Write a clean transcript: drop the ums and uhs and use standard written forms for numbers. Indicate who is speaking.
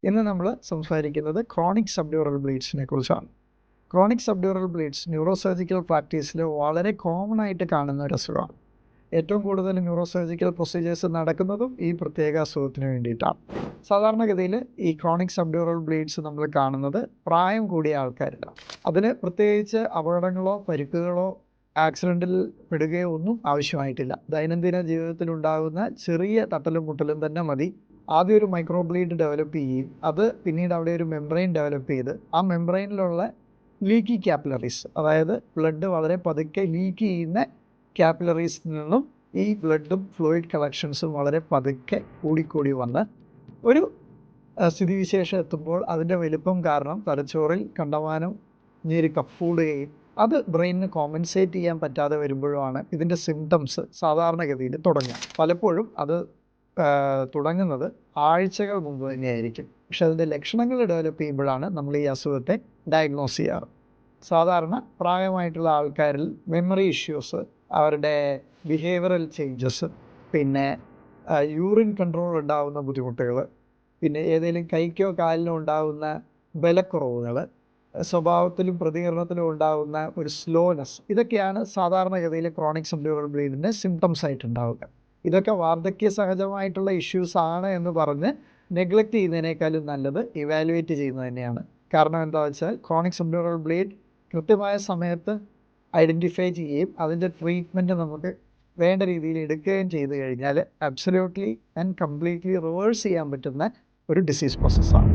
Speaker 1: ഇന്ന് നമ്മൾ സംസാരിക്കുന്നത് ക്രോണിക് സബ്ഡ്യൂറൽ ബ്ലീഡ്സിനെ കുറിച്ചാണ്. Chronic subdural bleeds neuro surgical പ്രാക്ടീസിൽ വളരെ കോമൺ ആയിട്ട് കാണുന്ന ഒരു അസുഖമാണ്. ഏറ്റവും കൂടുതൽ ന്യൂറോ സർജിക്കൽ പ്രൊസീജിയേഴ്സ് നടക്കുന്നതും ഈ പ്രത്യേക അസുഖത്തിന് വേണ്ടിയിട്ടാണ്. സാധാരണഗതിയിൽ ഈ ക്രോണിക് സബ്ഡ്യൂറൽ ബ്ലീഡ്സ് നമ്മൾ കാണുന്നത് പ്രായം കൂടിയ ആൾക്കാരിലാണ്. അതിന് പ്രത്യേകിച്ച് അപകടങ്ങളോ പരിക്കുകളോ ആക്സിഡൻറ്റിൽ പെടുകയോ ഒന്നും ആവശ്യമായിട്ടില്ല. ദൈനംദിന ജീവിതത്തിൽ ഉണ്ടാകുന്ന ചെറിയ തട്ടലും മുട്ടലും തന്നെ മതി ആദ്യം ഒരു മൈക്രോ ബ്ലീഡ് ഡെവലപ്പ് ചെയ്യുകയും അത് പിന്നീട് അവിടെ ഒരു മെംബ്രെയിൻ ഡെവലപ്പ് ചെയ്ത് ആ മെംബ്രെയിനിലുള്ള ലീക്കി ക്യാപ്പിലറീസ്, അതായത് ബ്ലഡ് വളരെ പതുക്കെ ലീക്ക് ചെയ്യുന്ന ക്യാപ്പിലറീസിൽ നിന്നും ഈ ബ്ലഡും ഫ്ലൂയിഡ് കളക്ഷൻസും വളരെ പതുക്കെ കൂടിക്കൂടി വന്ന് ഒരു സ്ഥിതിവിശേഷം എത്തുമ്പോൾ അതിൻ്റെ വലിപ്പം കാരണം തലച്ചോറിൽ കണ്ടമാനം ഞെരുക്കം കൂടുകയും അത് ബ്രെയിനിന് കോമ്പൻസേറ്റ് ചെയ്യാൻ പറ്റാതെ വരുമ്പോഴുമാണ് ഇതിൻ്റെ സിംറ്റംസ് സാധാരണഗതിയിൽ തുടങ്ങുക. പലപ്പോഴും അത് തുടങ്ങുന്നത് ആഴ്ചകൾ മുമ്പ് തന്നെയായിരിക്കും. പക്ഷെ അതിൻ്റെ ലക്ഷണങ്ങൾ ഡെവലപ്പ് ചെയ്യുമ്പോഴാണ് നമ്മൾ ഈ അസുഖത്തെ ഡയഗ്നോസ് ചെയ്യാറ്. സാധാരണ പ്രായമായിട്ടുള്ള ആൾക്കാരിൽ മെമ്മറി ഇഷ്യൂസ്, അവരുടെ ബിഹേവിയറൽ ചേഞ്ചസ്, പിന്നെ യൂറിൻ കൺട്രോൾ ഉണ്ടാകുന്ന ബുദ്ധിമുട്ടുകൾ, പിന്നെ ഏതെങ്കിലും കൈക്കോ കാലിനോ ഉണ്ടാകുന്ന ബലക്കുറവുകൾ, സ്വഭാവത്തിലും പ്രതികരണത്തിലും ഉണ്ടാകുന്ന ഒരു സ്ലോനെസ്, ഇതൊക്കെയാണ് സാധാരണഗതിയിൽ ക്രോണിക് സബ്ഡ്യൂറൽ ബ്ലീഡിൻ്റെ സിംറ്റംസ് ആയിട്ടുണ്ടാവുക. ഇതൊക്കെ വാർദ്ധക്യ സഹജമായിട്ടുള്ള ഇഷ്യൂസ് ആണ് എന്ന് പറഞ്ഞ് നെഗ്ലക്റ്റ് ചെയ്യുന്നതിനേക്കാളും നല്ലത് ഇവാലുവേറ്റ് ചെയ്യുന്നത് തന്നെയാണ്. കാരണം എന്താ വെച്ചാൽ ക്രോണിക് സബ്ഡ്യൂറൽ ബ്ലീഡ് കൃത്യമായ സമയത്ത് ഐഡൻറ്റിഫൈ ചെയ്യുകയും അതിൻ്റെ ട്രീറ്റ്മെൻറ്റ് നമുക്ക് വേണ്ട രീതിയിൽ എടുക്കുകയും ചെയ്തു കഴിഞ്ഞാൽ അബ്സല്യൂട്ട്ലി ആൻഡ് കംപ്ലീറ്റ്ലി റിവേഴ്സ് ചെയ്യാൻ പറ്റുന്ന ഒരു ഡിസീസ് പ്രോസസ്സാണ്.